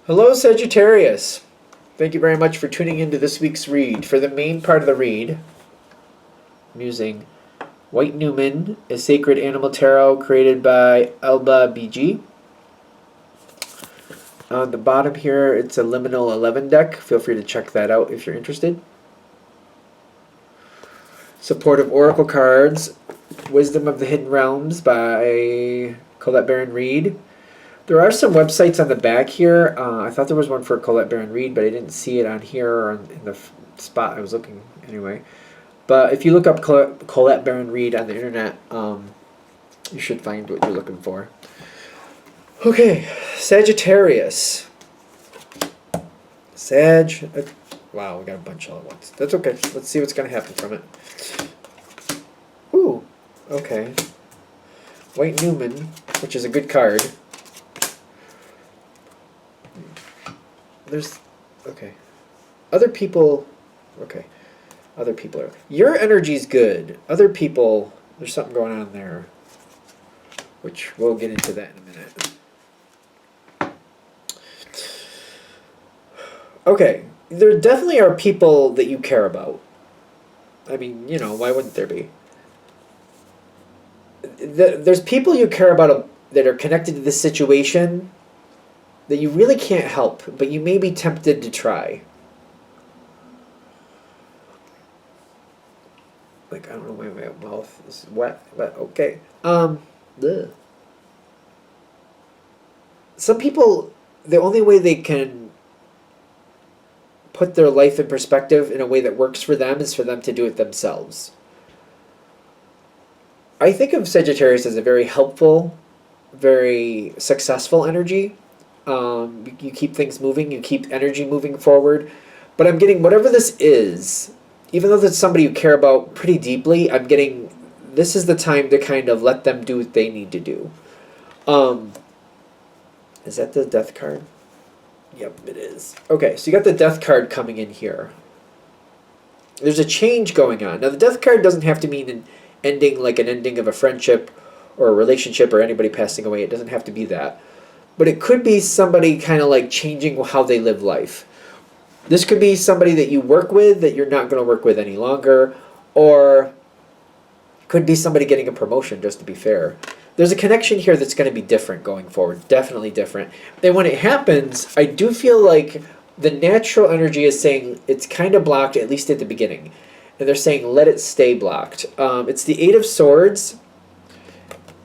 Hello, Sagittarius. Thank you very much for tuning into this week's read. For the main part of the read, I'm using White Newman, a sacred animal tarot created by Elba BG. On the bottom here, it's a Liminal 11 deck. Feel free to check that out if you're interested. Supportive Oracle cards, Wisdom of the Hidden Realms by Colette Baron Reed. There are some websites on the back here. I thought there was one for Colette Baron Reed, but I didn't see it on here or in the spot I was looking anyway. But if you look up Colette Baron Reed on the internet, you should find what you're looking for. Okay, Sagittarius. Wow, we got a bunch all at once. That's okay. Let's see what's going to happen from it. Ooh, okay. White Newman, which is a good card. Okay. Other people are, your energy's good. Other people, there's something going on there, which we'll get into that in a minute. Okay, there definitely are people that you care about. I mean, why wouldn't there be? There's people you care about that are connected to this situation that you really can't help, but you may be tempted to try. Like, I don't know why my mouth is wet, but okay. Some people, the only way they can put their life in perspective in a way that works for them is for them to do it themselves. I think of Sagittarius as a very helpful, very successful energy. You keep things moving, you keep energy moving forward. But I'm getting whatever this is, even though that's somebody you care about pretty deeply, I'm getting this is the time to kind of let them do what they need to do. Is that the death card? Yep, it is. Okay, so you got the death card coming in here. There's a change going on. Now, the death card doesn't have to mean an ending, like an ending of a friendship or a relationship or anybody passing away. It doesn't have to be that. But it could be somebody kind of like changing how they live life. This could be somebody that you work with that you're not going to work with any longer, or could be somebody getting a promotion, just to be fair. There's a connection here that's going to be different going forward, definitely different. And when it happens, I do feel like the natural energy is saying it's kind of blocked, at least at the beginning. And they're saying let it stay blocked. It's the Eight of Swords.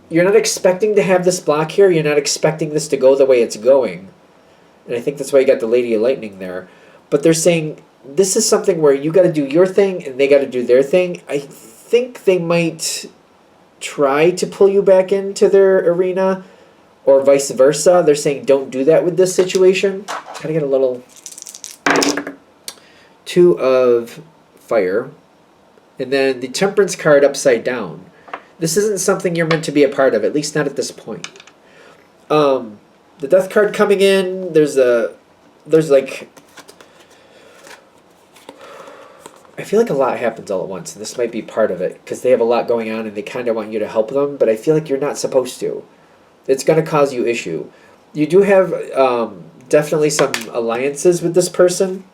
You're not expecting to have this block here. You're not expecting this to go the way it's going. And I think that's why you got the Lady of Lightning there. But they're saying this is something where you got to do your thing and they got to do their thing. I think they might try to pull you back into their arena or vice versa. They're saying don't do that with this situation. Kind of get a little Two of Fire. And then the Temperance card upside down. This isn't something you're meant to be a part of, at least not at this point. The Death card coming in, there's like, I feel like a lot happens all at once, and this might be part of it, because they have a lot going on and they kind of want you to help them, but I feel like you're not supposed to. It's going to cause you issue. You do have definitely some alliances with this person.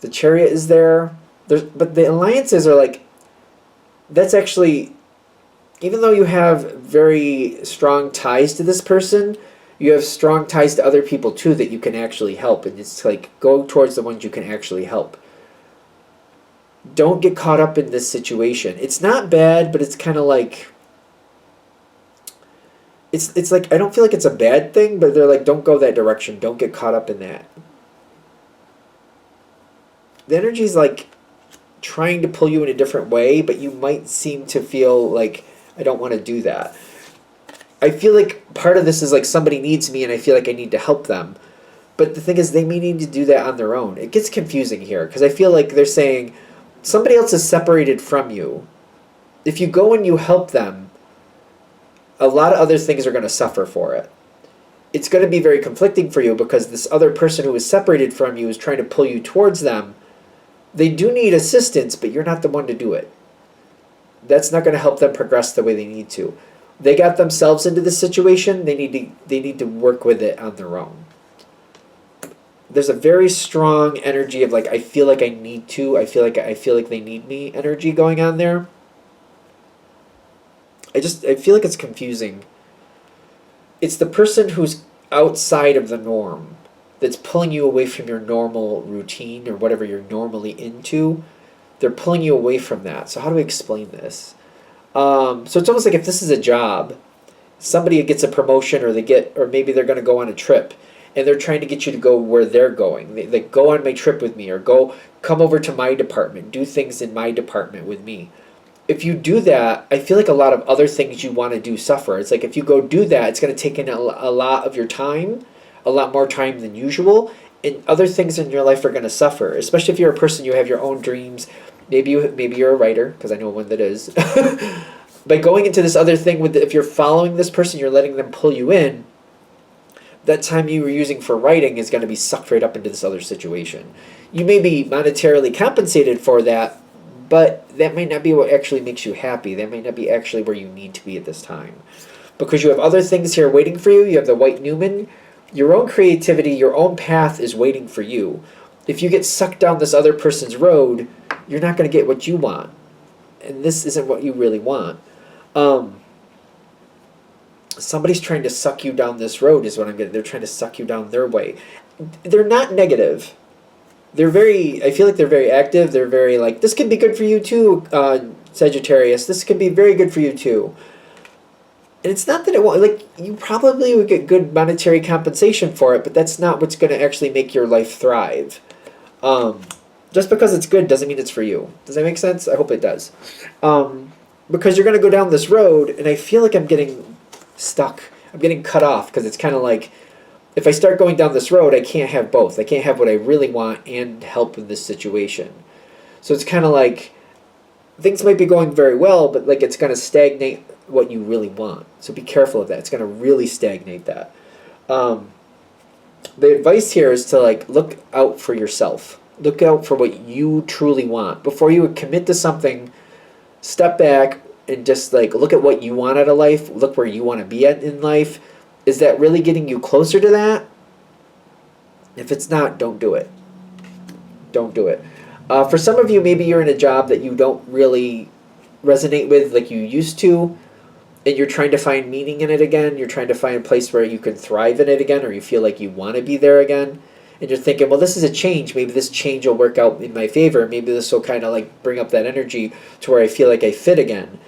The Chariot is there. But the alliances are like, that's actually, even though you have very strong ties to this person, you have strong ties to other people too that you can actually help. And it's like, go towards the ones you can actually help. Don't get caught up in this situation. It's not bad, but it's kind of like, it's like, I don't feel like it's a bad thing, but they're like, don't go that direction. Don't get caught up in that. The energy's like trying to pull you in a different way, but you might seem to feel like, I don't want to do that. I feel like part of this is like somebody needs me and I feel like I need to help them. But the thing is, they may need to do that on their own. It gets confusing here because I feel like they're saying somebody else is separated from you. If you go and you help them, a lot of other things are going to suffer for it. It's going to be very conflicting for you because this other person who is separated from you is trying to pull you towards them. They do need assistance, but you're not the one to do it. That's not going to help them progress the way they need to. They got themselves into this situation. They need to work with it on their own. there's a very strong energy of like, I feel like I need to, I feel like they need me energy going on there. I feel like it's confusing. It's the person who's outside of the norm that's pulling you away from your normal routine or whatever you're normally into. They're pulling you away from that. So how do we explain this? So it's almost like if this is a job, somebody gets a promotion or maybe they're going to go on a trip and they're trying to get you to go where they're going. They go on my trip with me or come over to my department, do things in my department with me. If you do that, I feel like a lot of other things you want to do suffer. It's like if you go do that, it's going to take in a lot of your time, a lot more time than usual, and other things in your life are going to suffer. Especially if you're a person, you have your own dreams. Maybe you're a writer, because I know one that is. By going into this other thing, if you're following this person, you're letting them pull you in, that time you were using for writing is going to be sucked right up into this other situation. You may be monetarily compensated for that, but that might not be what actually makes you happy. That might not be actually where you need to be at this time. Because you have other things here waiting for you. You have the White Newman. Your own creativity, your own path is waiting for you. If you get sucked down this other person's road, you're not going to get what you want. And this isn't what you really want. Somebody's trying to suck you down this road is what I'm getting. They're trying to suck you down their way. They're not negative. I feel like they're very active. They're very like, this could be good for you too, Sagittarius. This could be very good for you too. And it's not that it won't, like, you probably would get good monetary compensation for it, but that's not what's going to actually make your life thrive. Just because it's good doesn't mean it's for you. Does that make sense? I hope it does. Because you're going to go down this road, and I feel like I'm getting stuck. I'm getting cut off, because it's kind of like, if I start going down this road, I can't have both. I can't have what I really want and help in this situation. So it's kind of like, things might be going very well, but like it's going to stagnate what you really want. So be careful of that. It's going to really stagnate that. The advice here is to like look out for yourself. Look out for what you truly want. Before you would commit to something, step back and just like look at what you want out of life. Look where you want to be at in life. Is that really getting you closer to that? If it's not, don't do it. Don't do it. For some of you, maybe you're in a job that you don't really resonate with like you used to, and you're trying to find meaning in it again. You're trying to find a place where you can thrive in it again, or you feel like you want to be there again. And you're thinking, well, this is a change. Maybe this change will work out in my favor. Maybe this will kind of like bring up that energy to where I feel like I fit again.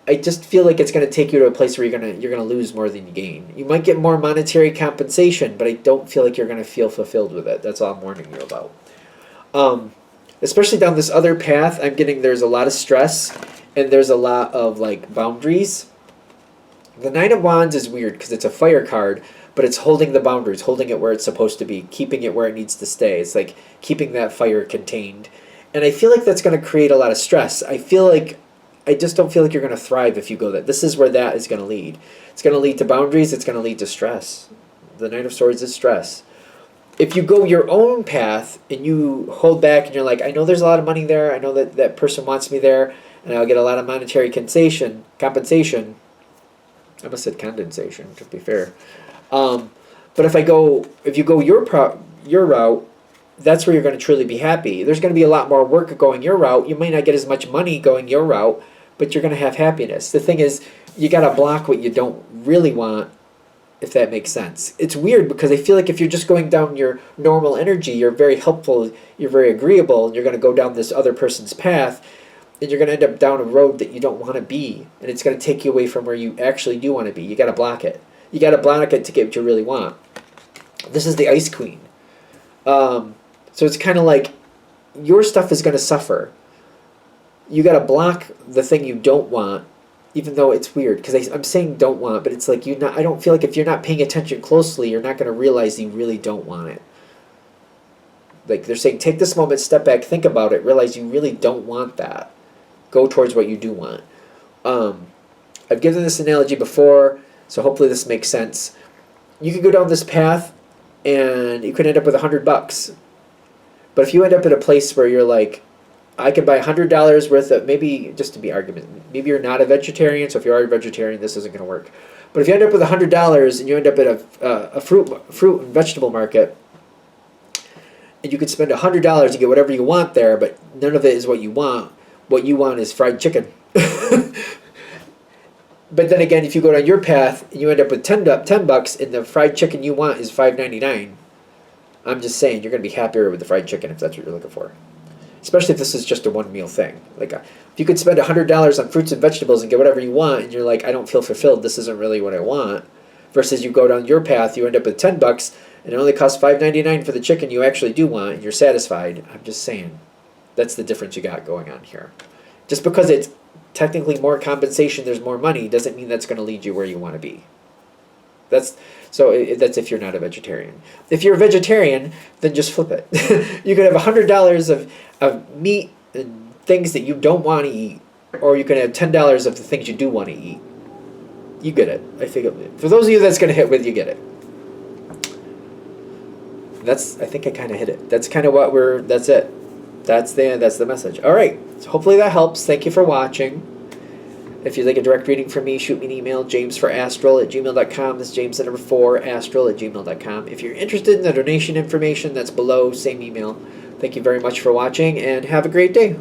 I just feel like it's going to take you to a place where you're gonna lose more than you gain. You might get more monetary compensation, but I don't feel like you're going to feel fulfilled with it. That's all I'm warning you about. Especially down this other path, I'm getting there's a lot of stress and there's a lot of like boundaries. The Nine of Wands is weird because it's a fire card, but it's holding the boundaries, holding it where it's supposed to be, keeping it where it needs to stay. It's like keeping that fire contained. And I feel like that's going to create a lot of stress. I just don't feel like you're going to thrive if you go that. This is where that is going to lead. It's going to lead to boundaries. It's going to lead to stress. The Knight of Swords is stress. If you go your own path and you hold back and you're like, I know there's a lot of money there. I know that that person wants me there and I'll get a lot of monetary compensation. I almost said condensation, to be fair. But if you go your route, that's where you're going to truly be happy. There's going to be a lot more work going your route. You might not get as much money going your route, but you're going to have happiness. The thing is, you got to block what you don't really want, if that makes sense. It's weird because I feel like if you're just going down your normal energy, you're very helpful, you're very agreeable, and you're going to go down this other person's path, and you're going to end up down a road that you don't want to be, and it's going to take you away from where you actually do want to be. You got to block it. You got to block it to get what you really want. This is the Ice Queen. So it's kind of like your stuff is going to suffer. You got to block the thing you don't want, even though it's weird because I'm saying don't want, but it's like I don't feel like if you're not paying attention closely, you're not going to realize you really don't want it. Like they're saying, take this moment, step back, think about it, realize you really don't want that. Go towards what you do want. I've given this analogy before, so hopefully this makes sense. You could go down this path, and you could end up with $100. But if you end up at a place where you're like, I could buy $100 worth of, maybe just to be argument, maybe you're not a vegetarian, so if you are a vegetarian, this isn't going to work. But if you end up with $100 and you end up at a fruit and vegetable market, and you could spend $100 to get whatever you want there, but none of it is what you want. What you want is fried chicken. But then again, if you go down your path and you end up with $10 and the fried chicken you want is $5.99, I'm just saying you're going to be happier with the fried chicken if that's what you're looking for. Especially if this is just a one meal thing. Like if you could spend $100 on fruits and vegetables and get whatever you want, and you're like, I don't feel fulfilled. This isn't really what I want. Versus you go down your path, you end up with $10, and it only costs $5.99 for the chicken you actually do want, and you're satisfied. I'm just saying, that's the difference you got going on here. Just because it's technically more compensation, there's more money, doesn't mean that's going to lead you where you want to be. That's if you're not a vegetarian. If you're a vegetarian, then just flip it. You could have $100 of meat and things that you don't want to eat, or you can have $10 of the things you do want to eat. You get it. I think for those of you that's going to hit with, you get it. I think I kind of hit it. That's kind of that's it. That's the message. All right. So hopefully that helps. Thank you for watching. If you'd like a direct reading from me, shoot me an email, jamesforastral@gmail.com. That's James the number 4, astral@gmail.com. If you're interested in the donation information, that's below, same email. Thank you very much for watching, and have a great day.